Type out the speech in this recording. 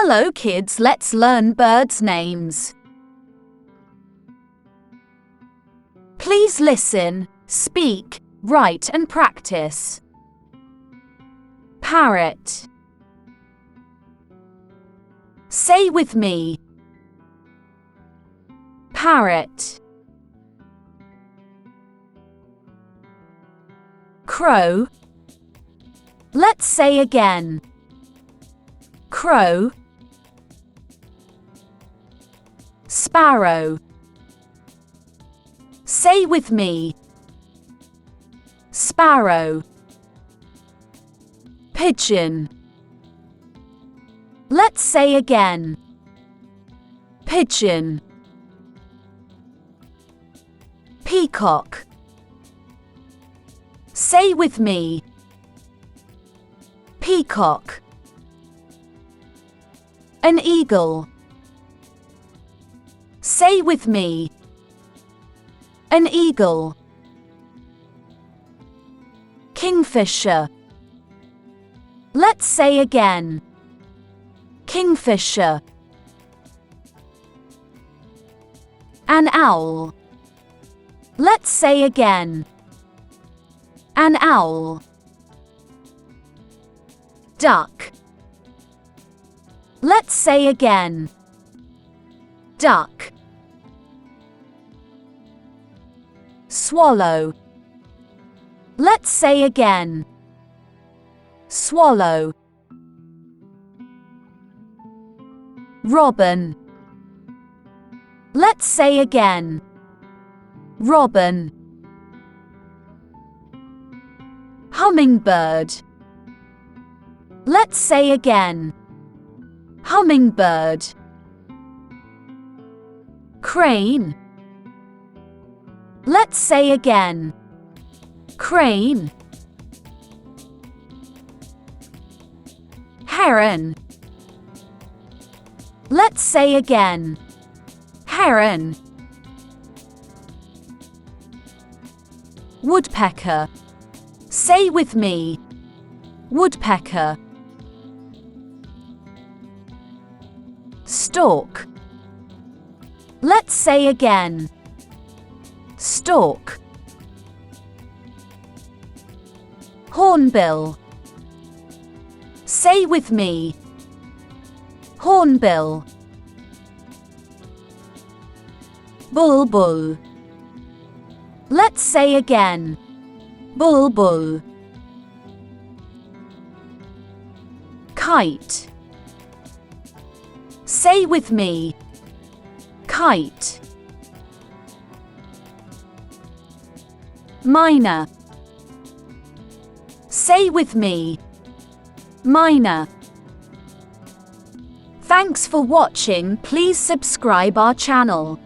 Hello kids, let's learn birds' names. Please listen, speak, write and practice. Parrot. Say with me. Parrot. Crow. Let's say again. Crow. Sparrow. Say with me. Sparrow. Pigeon. Let's say again. Pigeon. Peacock. Say with me. Peacock. An eagle. Say with me. An eagle. Kingfisher. Let's say again. Kingfisher. An owl. Let's say again. An owl. Duck. Let's say again. Duck. Swallow. Let's say again. Swallow. Robin. Let's say again. Robin. Hummingbird. Let's say again. Hummingbird. Crane. Let's say again. Crane. Heron. Let's say again. Heron. Woodpecker. Say with me. Woodpecker. Stork. Let's say again. Stork. Hornbill. Say with me. Hornbill. Bulbul. Let's say again. Bulbul. Kite. Say with me. Kite. Myna. Say with me. Myna. Thanks for watching. Please subscribe our channel.